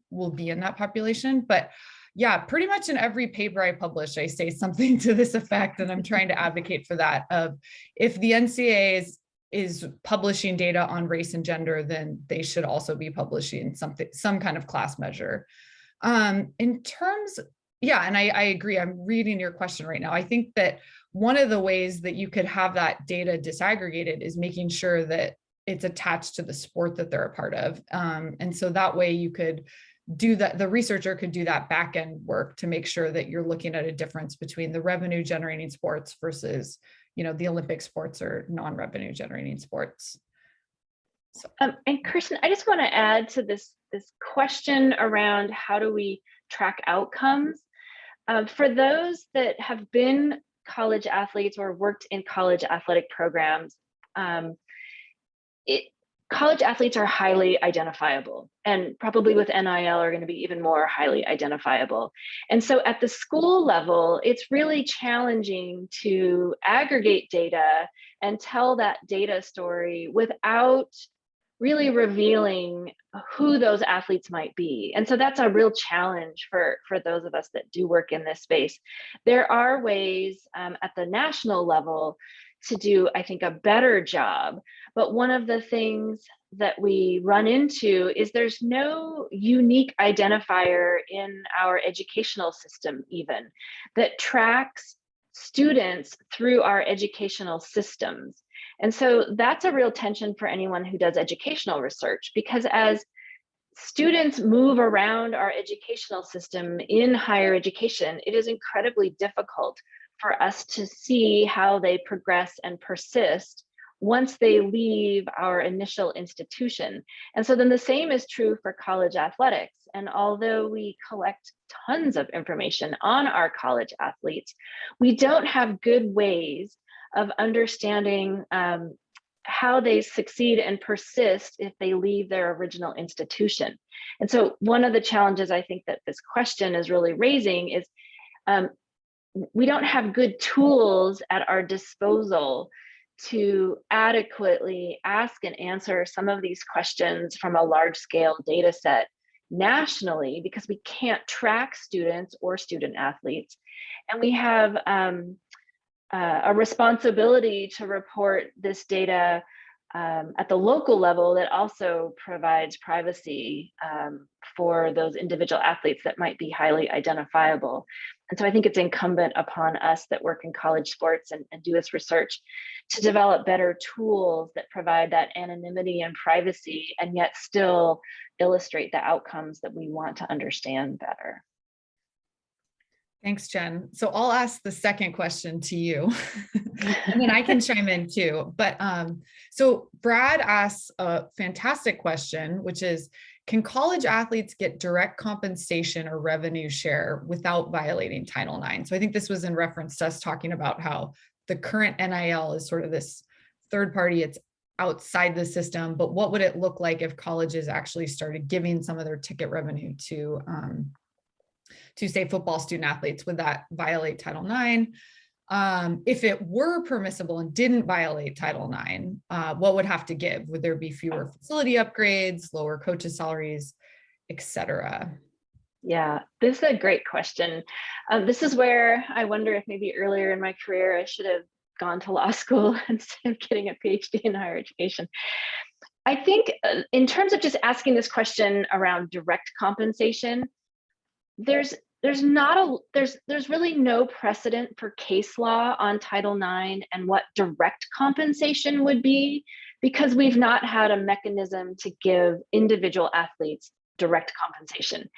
will be in that population. But yeah, pretty much in every paper I publish, I say something to this effect, and I'm trying to advocate for that. If the NCAA is publishing data on race and gender, then they should also be publishing some kind of class measure. In terms, and I agree, I'm reading your question right now. I think that one of the ways that you could have that data disaggregated is making sure that it's attached to the sport that they're a part of. And so that way you could do that, the researcher could do that back end work to make sure that you're looking at a difference between the revenue generating sports versus the Olympic sports or non-revenue generating sports. So. And Kirsten, I just want to add to this question around how do we track outcomes. For those that have been college athletes or worked in college athletic programs, college athletes are highly identifiable, and probably with NIL are going to be even more highly identifiable. And so at the school level, it's really challenging to aggregate data and tell that data story without really revealing who those athletes might be. And so that's a real challenge for those of us that do work in this space. There are ways at the national level to do, I think, a better job. But one of the things that we run into is there's no unique identifier in our educational system even that tracks students through our educational systems. And so that's a real tension for anyone who does educational research, because as students move around our educational system in higher education, it is incredibly difficult for us to see how they progress and persist once they leave our initial institution. And so then the same is true for college athletics. And although we collect tons of information on our college athletes, we don't have good ways of understanding how they succeed and persist if they leave their original institution. And so one of the challenges I think that this question is really raising is we don't have good tools at our disposal to adequately ask and answer some of these questions from a large scale data set nationally, because we can't track students or student athletes. And we have a responsibility to report this data at the local level that also provides privacy for those individual athletes that might be highly identifiable. And so I think it's incumbent upon us that work in college sports and do this research to develop better tools that provide that anonymity and privacy, and yet still illustrate the outcomes that we want to understand better. Thanks, Jen. So I'll ask the second question to you, and then I can chime in too. But so Brad asks a fantastic question, which is, can college athletes get direct compensation or revenue share without violating Title IX? So I think this was in reference to us talking about how the current NIL is sort of this third party, it's outside the system, but what would it look like if colleges actually started giving some of their ticket revenue to say football student athletes? Would that violate Title IX? If it were permissible and didn't violate Title IX, what would have to give? Would there be fewer facility upgrades, lower coaches' salaries, et cetera? Yeah, this is a great question. This is where I wonder if maybe earlier in my career, I should have gone to law school instead of getting a PhD in higher education. I think in terms of just asking this question around direct compensation, there's really no precedent for case law on Title IX and what direct compensation would be, because we've not had a mechanism to give individual athletes direct compensation.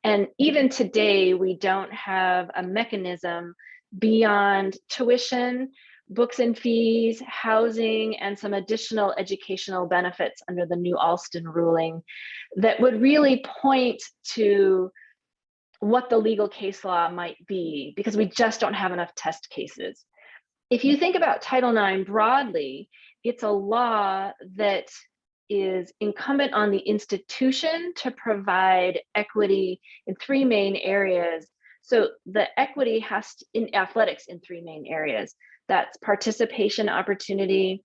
And even today, we don't have a mechanism beyond tuition, books and fees, housing, and some additional educational benefits under the new Alston ruling that would really point to what the legal case law might be, because we just don't have enough test cases. If you think about Title IX broadly, it's a law that is incumbent on the institution to provide equity in three main areas. So the equity has to, in athletics, in three main areas. That's participation opportunity,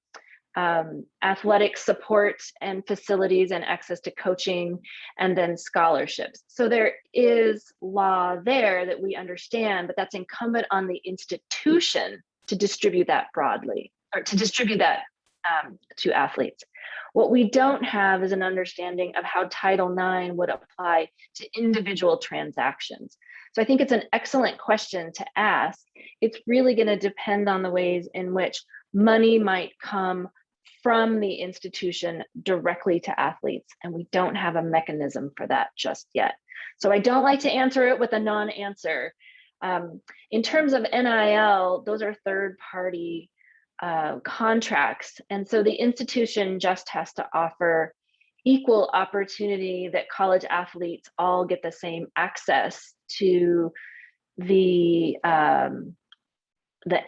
athletic support and facilities and access to coaching, and then scholarships. So there is law there that we understand, but that's incumbent on the institution to distribute that broadly, or to distribute that to athletes. What we don't have is an understanding of how Title IX would apply to individual transactions. So I think it's an excellent question to ask. It's really going to depend on the ways in which money might come from the institution directly to athletes, and we don't have a mechanism for that just yet. So I don't like to answer it with a non-answer. In terms of NIL, those are third-party contracts, and so the institution just has to offer equal opportunity that college athletes all get the same access to the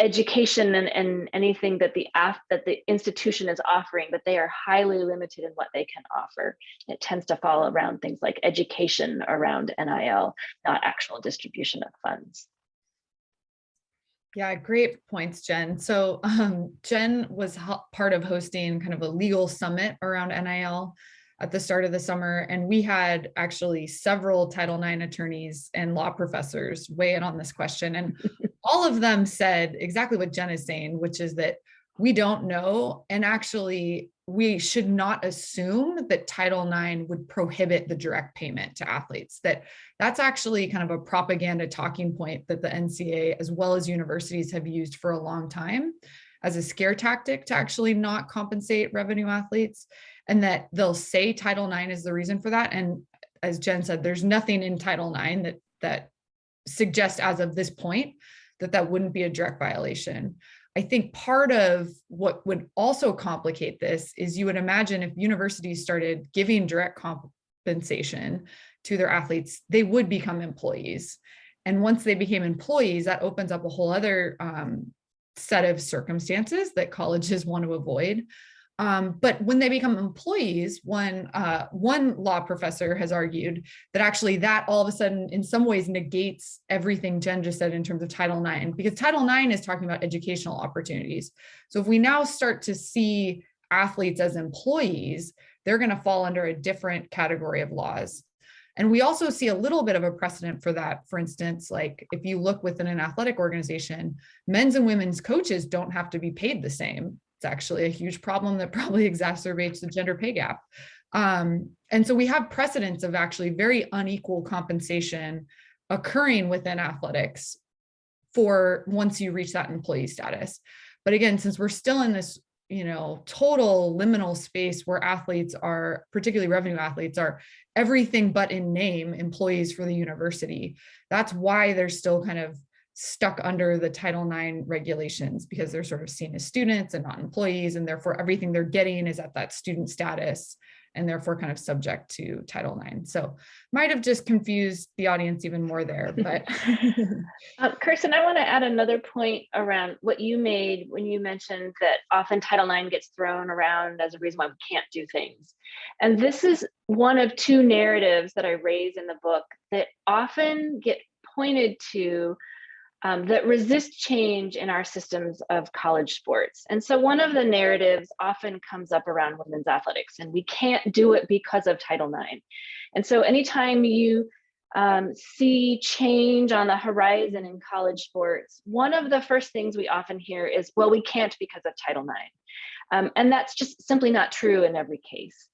education and anything that the institution is offering, but they are highly limited in what they can offer. It tends to fall around things like education around NIL, not actual distribution of funds. Yeah, great points, Jen. So Jen was part of hosting kind of a legal summit around NIL at the start of the summer. And we had actually several Title IX attorneys and law professors weigh in on this question. And all of them said exactly what Jen is saying, which is that we don't know. And actually, we should not assume that Title IX would prohibit the direct payment to athletes. That's actually kind of a propaganda talking point that the NCAA, as well as universities, have used for a long time. as a scare tactic to actually not compensate revenue athletes, and that they'll say Title IX is the reason for that. And as Jen said, there's nothing in Title IX that suggests as of this point that wouldn't be a direct violation. I think part of what would also complicate this is you would imagine if universities started giving direct compensation to their athletes, they would become employees. And once they became employees, that opens up a whole other set of circumstances that colleges want to avoid. But when they become employees, one law professor has argued that actually that all of a sudden in some ways negates everything Jen just said in terms of Title IX, because Title IX is talking about educational opportunities. So if we now start to see athletes as employees, they're going to fall under a different category of laws. And we also see a little bit of a precedent for that. For instance, like if you look within an athletic organization, men's and women's coaches don't have to be paid the same. It's actually a huge problem that probably exacerbates the gender pay gap. And so we have precedents of actually very unequal compensation occurring within athletics for once you reach that employee status. But again, since we're still in this, total liminal space where athletes are, particularly revenue athletes, are everything but in name employees for the university, that's why they're still kind of stuck under the Title IX regulations, because they're sort of seen as students and not employees, and therefore everything they're getting is at that student status and therefore kind of subject to Title IX. So might have just confused the audience even more there, but. Kirsten, I want to add another point around what you made when you mentioned that often Title IX gets thrown around as a reason why we can't do things. And this is one of two narratives that I raise in the book that often get pointed to that resist change in our systems of college sports. And so one of the narratives often comes up around women's athletics, and we can't do it because of Title IX. And so anytime you see change on the horizon in college sports, one of the first things we often hear is, well, we can't because of Title IX. And that's just simply not true in every case.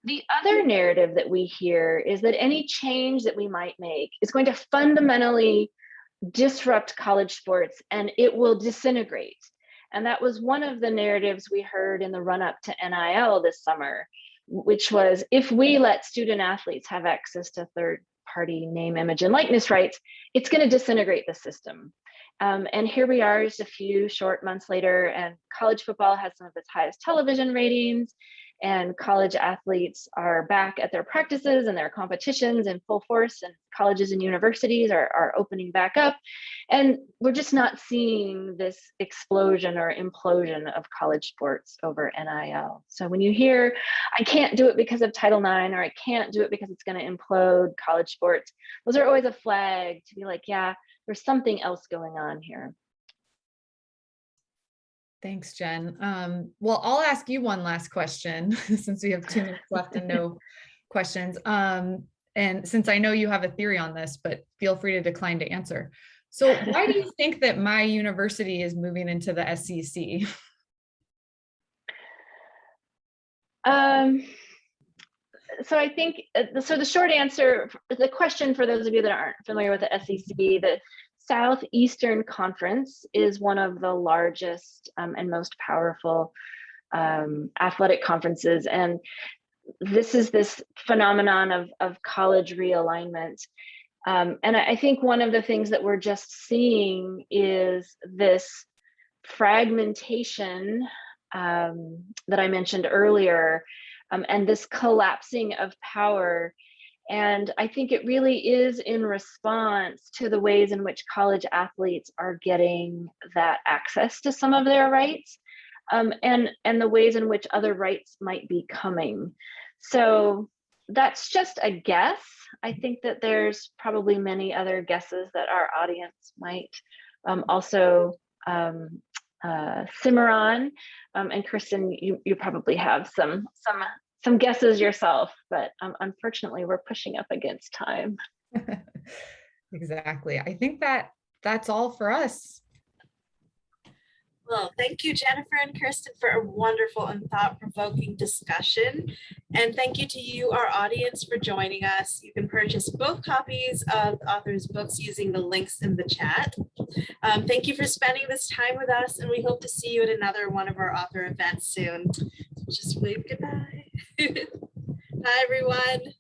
The other narrative that we hear is that any change that we might make is going to fundamentally disrupt college sports and it will disintegrate. And that was one of the narratives we heard in the run-up to NIL this summer, which was, if we let student athletes have access to third-party name, image, and likeness rights, it's going to disintegrate the system. And here we are just a few short months later, and college football has some of its highest television ratings, and college athletes are back at their practices and their competitions in full force, and colleges and universities are opening back up. And we're just not seeing this explosion or implosion of college sports over NIL. So when you hear, I can't do it because of Title IX, or I can't do it because it's going to implode college sports, those are always a flag to be like, yeah, there's something else going on here. Thanks, Jen. Well, I'll ask you one last question since we have 2 minutes left and no questions. And since I know you have a theory on this, but feel free to decline to answer. So why do you think that my university is moving into the SEC? So I think, so the short answer, the question for those of you that aren't familiar with the SEC, the Southeastern Conference is one of the largest and most powerful athletic conferences. And this is this phenomenon of college realignment. And I think one of the things that we're just seeing is this fragmentation that I mentioned earlier, and this collapsing of power. And I think it really is in response to the ways in which college athletes are getting that access to some of their rights, and the ways in which other rights might be coming. So that's just a guess. I think that there's probably many other guesses that our audience might also simmer on. And Kirsten, you probably have some guesses yourself, but unfortunately we're pushing up against time. Exactly. I think that's all for us. Well, Well, thank you, Jennifer and Kirsten, for a wonderful and thought-provoking discussion. And thank you to you, our audience, for joining us. You can purchase both copies of the author's books using the links in the chat. Thank you for spending this time with us, and we hope to see you at another one of our author events soon. Just wave goodbye. Bye, everyone.